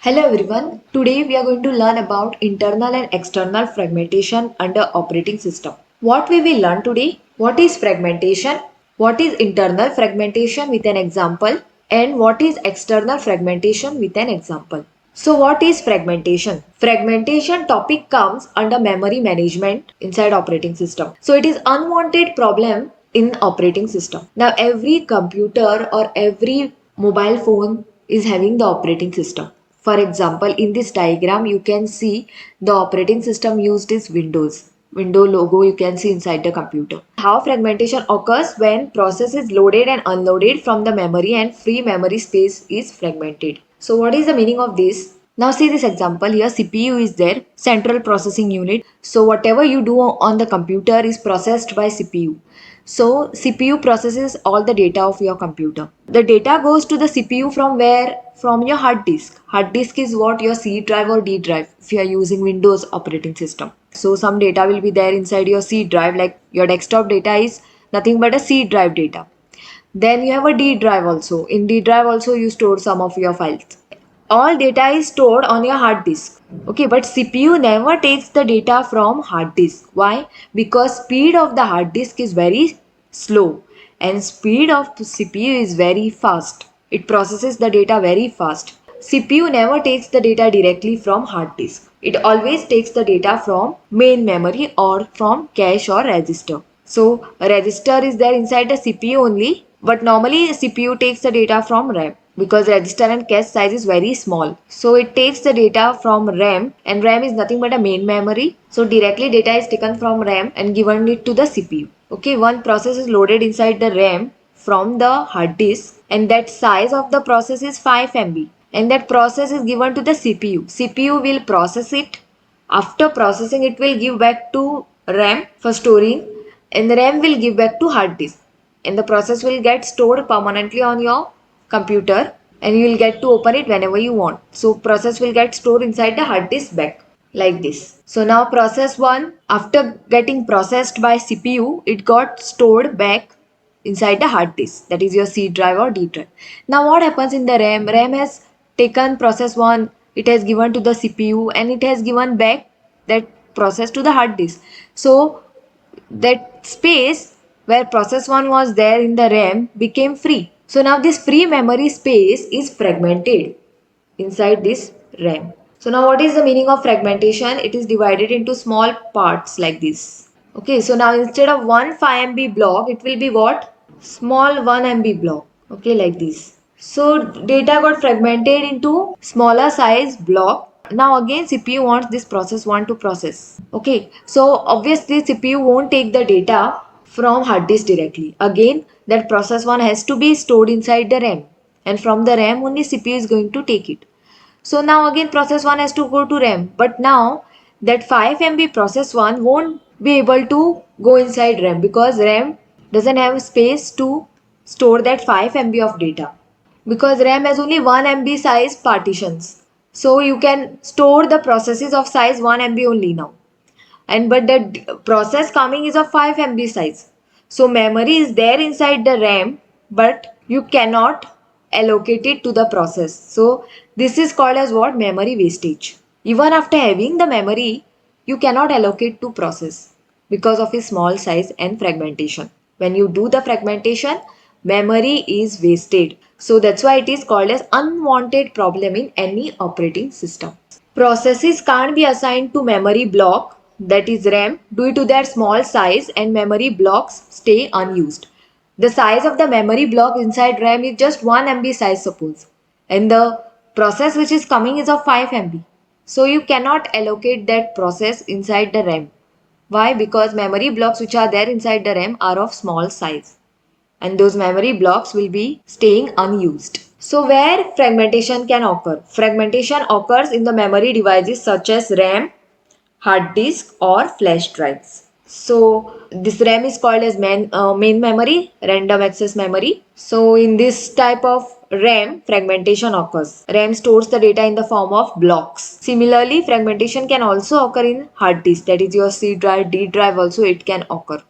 Hello everyone. Today we are going to learn about internal and external fragmentation under operating system. What we will learn today? What is fragmentation? What is internal fragmentation with an example? And what is external fragmentation with an example? So what is fragmentation? Fragmentation topic comes under memory management inside operating system. So it is unwanted problem in operating system. Now every computer or every mobile phone is having the operating system. For example, in this diagram, you can see the operating system used is Windows. Window logo you can see inside the computer. How fragmentation occurs when process is loaded and unloaded from the memory and free memory space is fragmented. So what is the meaning of this? Now see this example here, CPU is there, central processing unit. So whatever you do on the computer is processed by CPU. So CPU processes all the data of your computer. The data goes to the CPU from where? From your hard disk. Hard disk is what? Your C drive or D drive if you are using Windows operating system. So some data will be there inside your C drive, like your desktop data is nothing but a C drive data. Then you have a D drive also. In D drive also you store some of your files. All data is stored on your hard disk. Okay, but CPU never takes the data from hard disk. Why? Because speed of the hard disk is very slow and speed of CPU is very fast. It processes the data very fast. CPU never takes the data directly from hard disk. It always takes the data from main memory or from cache or register. So a register is there inside the CPU only, but normally CPU takes the data from RAM because register and cache size is very small. So it takes the data from RAM, and RAM is nothing but a main memory. So directly data is taken from RAM and given it to the CPU. Okay, one process is loaded inside the RAM from the hard disk, and that size of the process is 5 MB, and that process is given to the CPU. CPU will process it. After processing, it will give back to RAM for storing, and the RAM will give back to hard disk, and the process will get stored permanently on your computer, and you will get to open it whenever you want. So process will get stored inside the hard disk back like this. So now process 1, after getting processed by CPU, it got stored back inside the hard disk, that is your C drive or D drive. Now what happens in the RAM? RAM has taken process 1, it has given to the CPU, and it has given back that process to the hard disk. So that space where process 1 was there in the RAM became free. So now this free memory space is fragmented inside this RAM. So now what is the meaning of fragmentation? It is divided into small parts like this. Okay, so now instead of one 5 MB block, it will be what? Small 1 MB block. Okay, like this. So data got fragmented into smaller size block. Now again CPU wants this process 1 to process. Okay, so obviously CPU won't take the data from hard disk directly. Again, that process 1 has to be stored inside the RAM, and from the RAM only CPU is going to take it. So now again process 1 has to go to RAM, but now that 5 MB process 1 won't be able to go inside RAM because RAM doesn't have space to store that 5 MB of data, because RAM has only 1 MB size partitions. So you can store the processes of size 1 MB only now, and but the process coming is of 5 MB size. So memory is there inside the RAM, but you cannot allocate it to the process. So this is called as what? Memory wastage. Even after having the memory, you cannot allocate to process because of its small size and fragmentation. When you do the fragmentation, memory is wasted. So that's why it is called as unwanted problem in any operating system. Processes can't be assigned to memory block, that is RAM, due to their small size, and memory blocks stay unused. The size of the memory block inside RAM is just 1 MB size, suppose, and the process which is coming is of 5 MB. So you cannot allocate that process inside the RAM. Why? Because memory blocks which are there inside the RAM are of small size, and those memory blocks will be staying unused. So where fragmentation can occur? Fragmentation occurs in the memory devices such as RAM, hard disk or flash drives. So this RAM is called as main memory, random access memory. So in this type of RAM, fragmentation occurs. RAM stores the data in the form of blocks. Similarly, fragmentation can also occur in hard disk, that is your C drive, D drive also it can occur.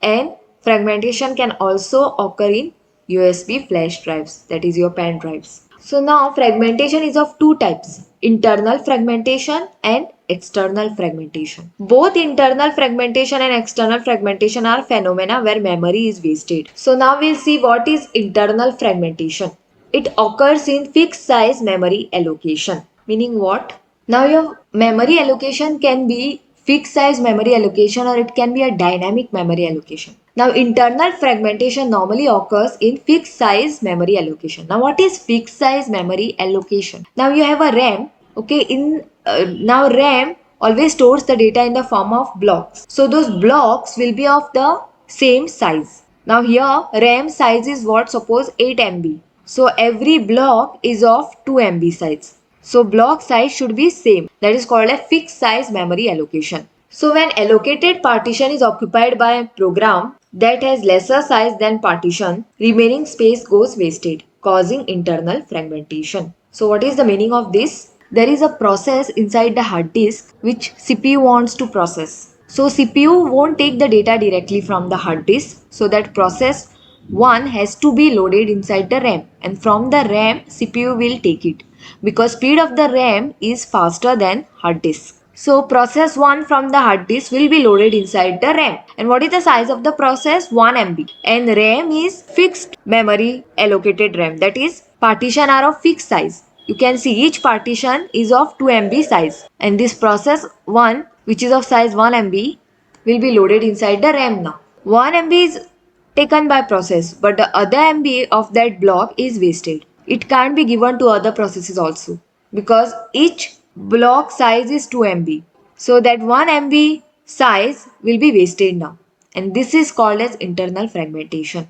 And fragmentation can also occur in USB flash drives, that is your pen drives. So now fragmentation is of two types, internal fragmentation and external fragmentation. Both internal fragmentation and external fragmentation are phenomena where memory is wasted. So now we'll see what is internal fragmentation. It occurs in fixed size memory allocation. Meaning what? Now your memory allocation can be fixed size memory allocation or it can be a dynamic memory allocation. Now internal fragmentation normally occurs in fixed size memory allocation. Now what is fixed size memory allocation? Now you have a RAM, okay, now RAM always stores the data in the form of blocks. So those blocks will be of the same size. Now here RAM size is what, suppose 8 MB. So every block is of 2 MB size. So block size should be same. That is called a fixed size memory allocation. So when allocated partition is occupied by a program that has lesser size than partition, remaining space goes wasted, causing internal fragmentation. So what is the meaning of this? There is a process inside the hard disk which CPU wants to process. So CPU won't take the data directly from the hard disk. So that process 1 has to be loaded inside the RAM, and from the RAM CPU will take it because speed of the RAM is faster than hard disk. So process 1 from the hard disk will be loaded inside the RAM. And what is the size of the process? 1 MB. And RAM is fixed memory allocated RAM. That is, partition are of fixed size. You can see each partition is of 2 MB size. And this process 1, which is of size 1 MB, will be loaded inside the RAM now. 1 MB is taken by process, but the other MB of that block is wasted. It can't be given to other processes also because each block size is 2 MB. So that 1 MB size will be wasted now, and this is called as internal fragmentation.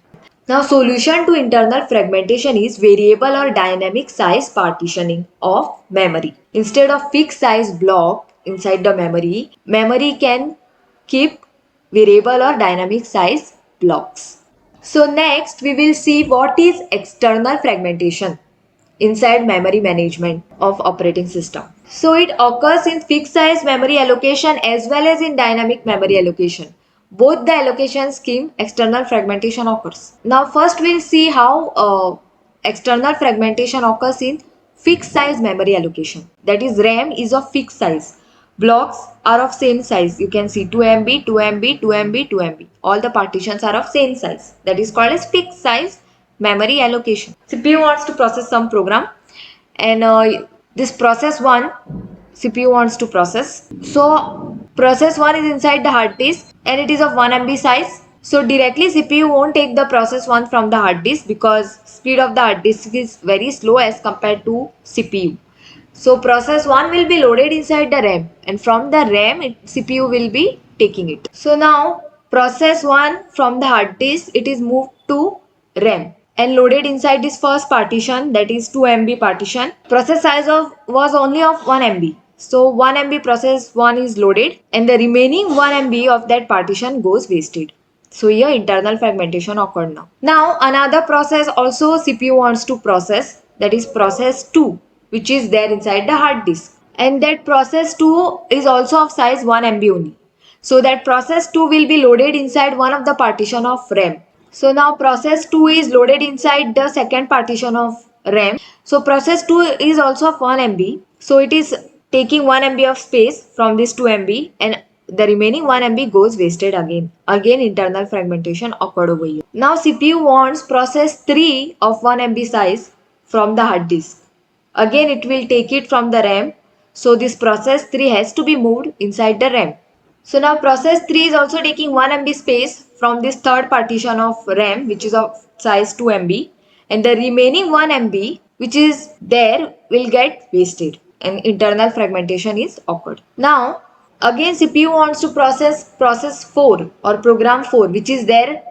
Now solution to internal fragmentation is variable or dynamic size partitioning of memory. Instead of fixed size block inside the memory, memory can keep variable or dynamic size blocks. So next we will see what is external fragmentation inside memory management of operating system. So it occurs in fixed size memory allocation as well as in dynamic memory allocation. Both the allocation scheme external fragmentation occurs. Now first we'll see how external fragmentation occurs in fixed size memory allocation. That is, RAM is of fixed size. Blocks are of same size. You can see 2 MB, 2 MB, 2 MB, 2 MB. All the partitions are of same size. That is called as fixed size memory allocation. CPU wants to process some program, and this process 1 CPU wants to process. So process 1 is inside the hard disk and it is of 1 MB size. So directly CPU won't take the process 1 from the hard disk because speed of the hard disk is very slow as compared to CPU. So process 1 will be loaded inside the RAM, and from the RAM CPU will be taking it. So now process 1 from the hard disk, it is moved to RAM and loaded inside this first partition, that is 2 MB partition. Process size was only of 1 MB. So 1 MB process 1 is loaded and the remaining 1 MB of that partition goes wasted. So here internal fragmentation occurred now. Now another process also CPU wants to process, that is process 2, which is there inside the hard disk. And that process 2 is also of size 1 MB only. So that process 2 will be loaded inside one of the partition of RAM. So now process 2 is loaded inside the second partition of RAM. So process 2 is also of 1 MB. So it is taking 1 MB of space from this 2 MB, and the remaining 1 MB goes wasted again. Again internal fragmentation occurred over here. Now CPU wants process 3 of 1 MB size from the hard disk. Again it will take it from the RAM. So this process 3 has to be moved inside the RAM. So now process 3 is also taking 1 MB space from this third partition of RAM, which is of size 2 MB, and the remaining 1 MB which is there will get wasted and internal fragmentation is occurred. Now again CPU wants to process 4 or program 4, which is there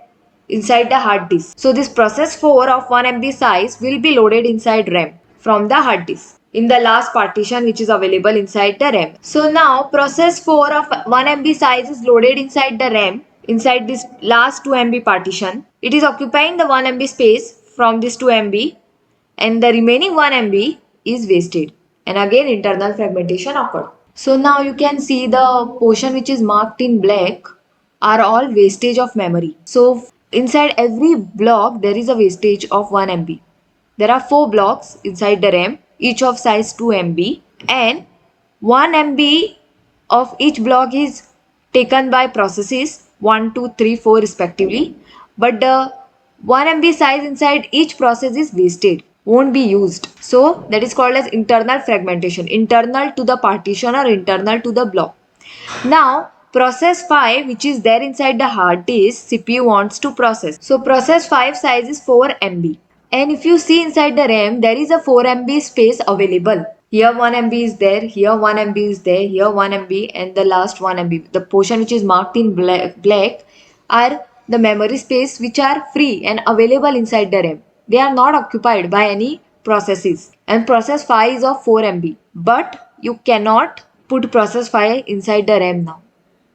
inside the hard disk. So this process 4 of 1 MB size will be loaded inside RAM from the hard disk in the last partition which is available inside the RAM. So now process 4 of 1 MB size is loaded inside the RAM inside this last 2 MB partition. It is occupying the 1 MB space from this 2 MB, and the remaining 1 MB is wasted, and again internal fragmentation occurred. So now you can see the portion which is marked in black are all wastage of memory. So inside every block there is a wastage of 1 MB. There are 4 blocks inside the RAM, each of size 2 MB, and 1 MB of each block is taken by processes 1, 2, 3, 4 respectively, but the 1 MB size inside each process is wasted, won't be used. So that is called as internal fragmentation, internal to the partition or internal to the block. Now process 5, which is there inside the hard disk, CPU wants to process. So process 5 size is 4 MB. And if you see inside the RAM, there is a 4 MB space available. Here 1 MB is there, here 1 MB is there, here 1 MB, and the last 1 MB. The portion which is marked in black are the memory space which are free and available inside the RAM. They are not occupied by any processes. And process 5 is of 4 MB. But you cannot put process 5 inside the RAM now.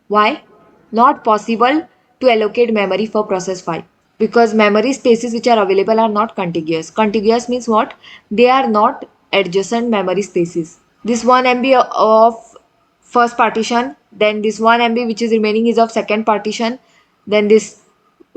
Why? Not possible to allocate memory for process 5 because memory spaces which are available are not contiguous. Contiguous means what? They are not adjacent memory spaces. This 1 MB of first partition, then this 1 MB which is remaining is of second partition, then this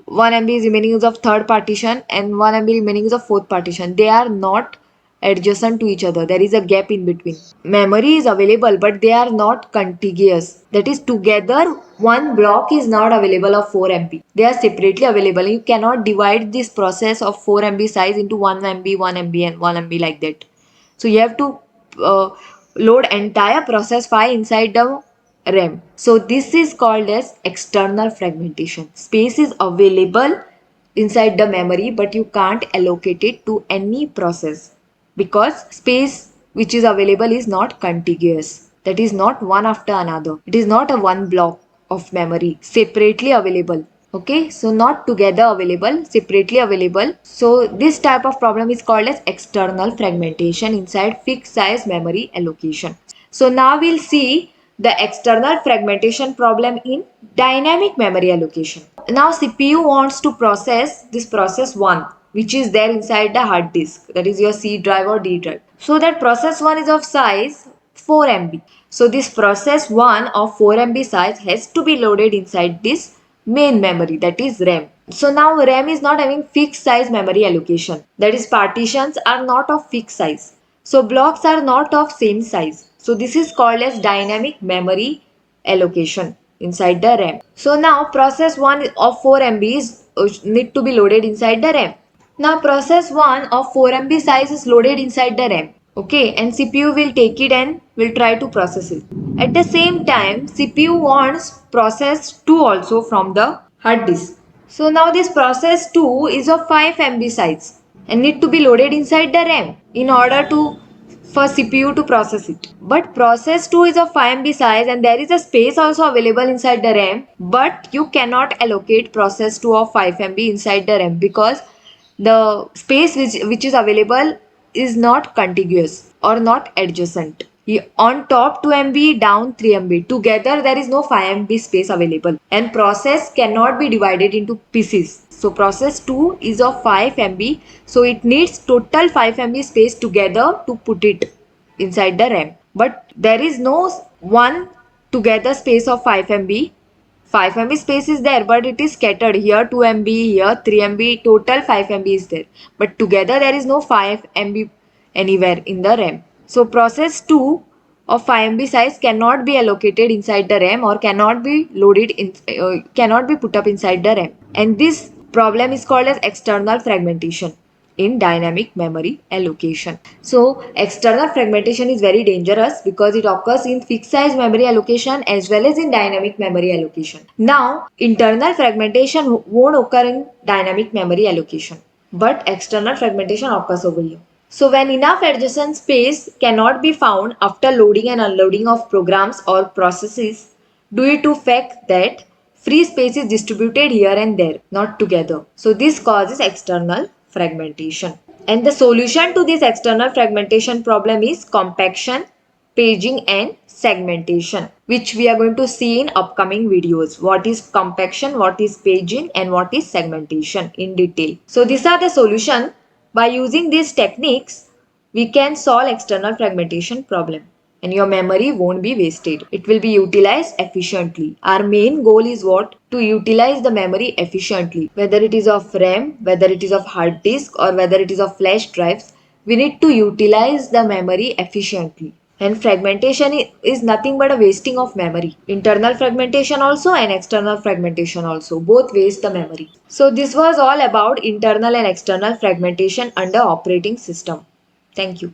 1 MB is remaining is of third partition, and 1 MB remaining is of fourth partition. They are not adjacent to each other. There is a gap in between. Memory is available, but they are not contiguous. That is, together one block is not available of 4 MB. They are separately available. You cannot divide this process of 4 MB size into 1 MB, 1 MB, and 1 MB like that. So you have to load entire process file inside the RAM. So this is called as external fragmentation. Space is available inside the memory, but you can't allocate it to any process because space which is available is not contiguous. That is not one after another. It is not a one block of memory separately available. Okay, so not together available, separately available. So this type of problem is called as external fragmentation inside fixed size memory allocation. So now we'll see the external fragmentation problem in dynamic memory allocation. Now CPU wants to process this process 1 which is there inside the hard disk, that is your C drive or D drive. So that process 1 is of size 4 MB. So this process 1 of 4 MB size has to be loaded inside this main memory, that is RAM. So now RAM is not having fixed size memory allocation, that is partitions are not of fixed size. So blocks are not of same size. So this is called as dynamic memory allocation inside the RAM. So now process 1 of 4 MB is need to be loaded inside the RAM. Now process 1 of 4 MB size is loaded inside the RAM. Okay, and CPU will take it and will try to process it. At the same time, CPU wants process 2 also from the hard disk. So now this process 2 is of 5 MB size and need to be loaded inside the RAM in order to for CPU to process it. But process 2 is of 5 MB size and there is a space also available inside the RAM, but you cannot allocate process 2 of 5 MB inside the RAM because the space which is available is not contiguous or not adjacent. On top 2 MB, down 3 MB. Together there is no 5 MB space available and process cannot be divided into pieces. So process 2 is of 5 MB. So it needs total 5 MB space together to put it inside the RAM. But there is no one together space of 5 MB. 5 MB space is there, but it is scattered. Here 2 MB, here 3 MB, total 5 MB is there. But together there is no 5 MB anywhere in the RAM. So process 2 of 5 MB size cannot be allocated inside the RAM or cannot be loaded in, cannot be put up inside the RAM. And this problem is called as external fragmentation in dynamic memory allocation. So external fragmentation is very dangerous because it occurs in fixed size memory allocation as well as in dynamic memory allocation. Now internal fragmentation won't occur in dynamic memory allocation, but external fragmentation occurs over here. So when enough adjacent space cannot be found after loading and unloading of programs or processes due to fact that free space is distributed here and there, not together. So this causes external fragmentation. And the solution to this external fragmentation problem is compaction, paging and segmentation, which we are going to see in upcoming videos. What is compaction, what is paging and what is segmentation in detail. So these are the solution. By using these techniques, we can solve external fragmentation problem. and your memory won't be wasted. It will be utilized efficiently. Our main goal is what? To utilize the memory efficiently. Whether it is of RAM, whether it is of hard disk, or whether it is of flash drives, we need to utilize the memory efficiently. And fragmentation is nothing but a wasting of memory. Internal fragmentation also and external fragmentation also. Both waste the memory. So this was all about internal and external fragmentation under operating system. Thank you.